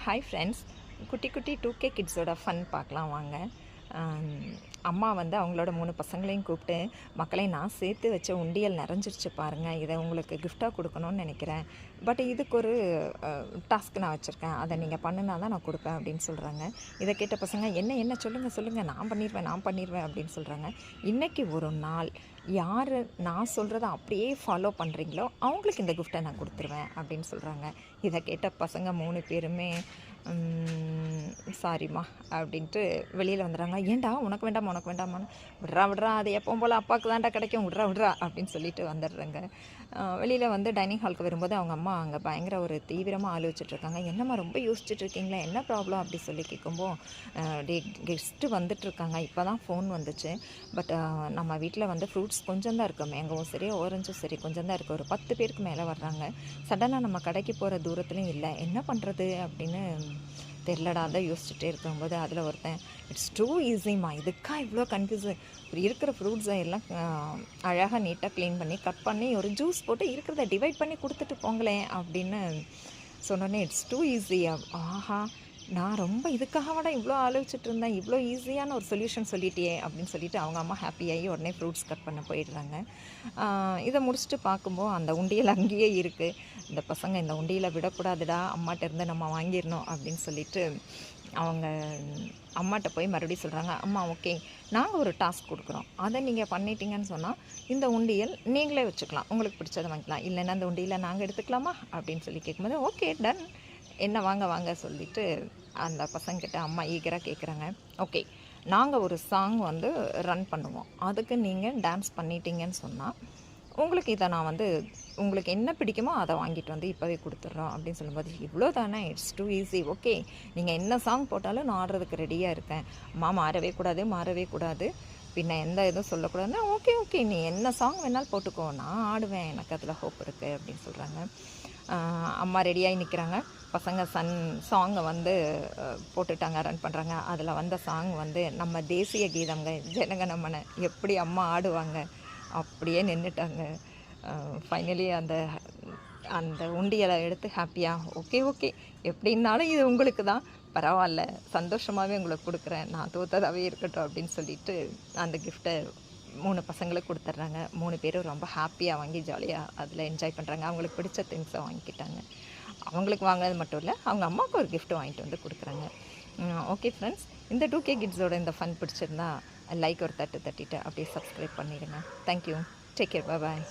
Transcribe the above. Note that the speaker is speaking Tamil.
ஹாய் ஃப்ரெண்ட்ஸ், குட்டி குட்டி 2K கிட்ஸோட ஃபன் பார்க்கலாம் வாங்க. அம்மா வந்து அவங்களோட 3 பசங்களையும் கூப்பிட்டு, மக்களை நான் சேர்த்து வச்ச உண்டியல் நிறைஞ்சிருச்சு பாருங்கள், இதை உங்களுக்கு கிஃப்டாக கொடுக்கணும்னு நினைக்கிறேன். பட் இதுக்கு ஒரு டாஸ்க் நான் வச்சுருக்கேன், அதை நீங்கள் பண்ணினா தான் நான் கொடுப்பேன் அப்படின்னு சொல்கிறாங்க. இதை கேட்ட பசங்க என்ன என்ன சொல்லுங்கள் நான் பண்ணிடுவேன் அப்படின்னு சொல்கிறாங்க. இன்றைக்கி ஒரு நாள் யார் நான் சொல்கிறத அப்படியே ஃபாலோ பண்ணுறீங்களோ அவங்களுக்கு இந்த கிஃப்ட்டை நான் கொடுத்துருவேன் அப்படின்னு சொல்கிறாங்க. இதை கேட்ட பசங்க 3 பேருமே சாரிம்மா அப்படின்ட்டு வெளியில் வந்துடுறாங்க. ஏன்டா உனக்கு வேண்டாமான்னு, விட்றா அது எப்பவும் போல் அப்பாவுக்கு தான்டா கிடைக்கும், விட்றா அப்படின்னு சொல்லிட்டு வந்துடுறாங்க. வெளியில் வந்து டைனிங் ஹாலுக்கு வரும்போது அவங்க அம்மா அங்கே பயங்கர ஒரு தீவிரமாக ஆலோசிச்சுட்ருக்காங்க. என்னம்மா ரொம்ப யோசிச்சுட்டு இருக்கீங்களா, என்ன ப்ராப்ளம் அப்படி சொல்லி கேட்கும்போது, கெஸ்ட்டு வந்துட்டுருக்காங்க, இப்போ தான் ஃபோன் வந்துச்சு. பட் நம்ம வீட்டில் வந்து ஃப்ரூட்ஸ் கொஞ்சம் தான் இருக்குது, மேங்கோவும் சரி ஆரஞ்சும் சரி கொஞ்சம் தான் இருக்குது. ஒரு 10 பேருக்கு மேலே வர்றாங்க. சடனாக நம்ம கடைக்கு போகிற தூரத்துலையும் இல்லை, என்ன பண்ணுறது அப்படின்னு தெரிலடா. தான் யோசிச்சுட்டே இருக்கும்போது அதில் ஒருத்தன், இட்ஸ் டூ ஈஸிம்மா, இதுக்கா இவ்வளோ கன்ஃபியூஸு, இருக்கிற ஃப்ரூட்ஸை எல்லாம் அழகாக நீட்டாக க்ளீன் பண்ணி கட் பண்ணி ஒரு ஜூஸ் போட்டு இருக்கிறத டிவைட் பண்ணி கொடுத்துட்டு போங்களேன் அப்படின்னு சொன்னோன்னே, இட்ஸ் டூ ஈஸி. ஆஹா, நான் ரொம்ப இதுக்காக இவ்வளோ ஆலோசிச்சுட்டு இருந்தேன், இவ்வளோ ஈஸியான ஒரு சொல்யூஷன் சொல்லிட்டியே அப்படின்னு சொல்லிட்டு அவங்க அம்மா ஹாப்பியாகி உடனே ஃப்ரூட்ஸ் கட் பண்ண போயிடுறாங்க. இதை முடிச்சுட்டு பார்க்கும்போது அந்த உண்டியல் அங்கேயே இருக்குது. இந்த பசங்க இந்த உண்டியலை விடக்கூடாதுடா, அம்மாட்டேருந்து நம்ம வாங்கிடணும் அப்படின்னு சொல்லிட்டு அவங்க அம்மாட்ட போய் மறுபடியும் சொல்கிறாங்க. அம்மா ஓகே, நாங்கள் ஒரு டாஸ்க் கொடுக்குறோம், அதை நீங்கள் பண்ணிட்டீங்கன்னு சொன்னால் இந்த உண்டியல் நீங்களே வச்சுக்கலாம், உங்களுக்கு பிடிச்சதை வாங்கிக்கலாம், இல்லைன்னா அந்த உண்டியலை நாங்கள் எடுத்துக்கலாமா அப்படின்னு சொல்லி கேட்கும்போது, ஓகே டன், என்ன வாங்க சொல்லிவிட்டு அந்த பசங்கிட்ட அம்மா ஈகராக கேட்குறாங்க. ஓகே, நாங்கள் ஒரு சாங் வந்து ரன் பண்ணுவோம், அதுக்கு நீங்கள் டான்ஸ் பண்ணிட்டீங்கன்னு சொன்னால் உங்களுக்கு இதை நான் வந்து உங்களுக்கு என்ன பிடிக்குமோ அதை வாங்கிட்டு வந்து இப்போவே கொடுத்துட்றோம் அப்படின்னு சொல்லும்போது, இவ்வளோ தானே, இட்ஸ் டூ ஈஸி, ஓகே நீங்கள் என்ன சாங் போட்டாலும் நான் ஆடுறதுக்கு ரெடியாக இருக்கேன், அம்மா மாறவே கூடாது, பின்ன எந்த இதுவும் சொல்லக்கூடாதுன்னா ஓகே நீ என்ன சாங் வேணாலும் போட்டுக்கோ, நான் ஆடுவேன், எனக்கு அதில் ஹோப் இருக்குது அப்படின்னு சொல்கிறாங்க. அம்மா ரெடியாகி நிற்கிறாங்க. பசங்க சாங்கை வந்து போட்டுட்டாங்க, ரன் பண்ணுறாங்க. அதில் வந்த சாங் வந்து நம்ம தேசிய கீதங்க, ஜனகணமன. எப்படி அம்மா ஆடுவாங்க அப்படியே நின்றுட்டாங்க. ஃபைனலி அந்த அந்த உண்டியலை எடுத்து ஹாப்பியாக ஓகே எப்படின்னாலும் இது உங்களுக்கு தான், பரவாயில்ல, சந்தோஷமாகவே உங்களுக்கு கொடுக்குறேன், நான் தோற்றதாகவே இருக்கட்டும் அப்படின்னு சொல்லிட்டு அந்த கிஃப்ட்டை 3 பசங்களுக்கு கொடுத்துட்றாங்க. 3 பேரும் ரொம்ப ஹாப்பியாக வாங்கி ஜாலியாக அதில் என்ஜாய் பண்ணுறாங்க. அவங்களுக்கு பிடிச்ச திங்ஸை வாங்கிக்கிட்டாங்க. அவங்களுக்கு வாங்கினது மட்டும் இல்லை, அவங்க அம்மாவுக்கு ஒரு கிஃப்ட் வாங்கிட்டு வந்து கொடுக்குறாங்க. ஓகே ஃப்ரெண்ட்ஸ், இந்த 2K கிட்ஸோட இந்த ஃபன் பிடிச்சிருந்தா லைக் ஒரு தட்டிட்டு அப்படியே சப்ஸ்கிரைப் பண்ணிடுங்க. தேங்க்யூ, டேக் கேர், பாய்.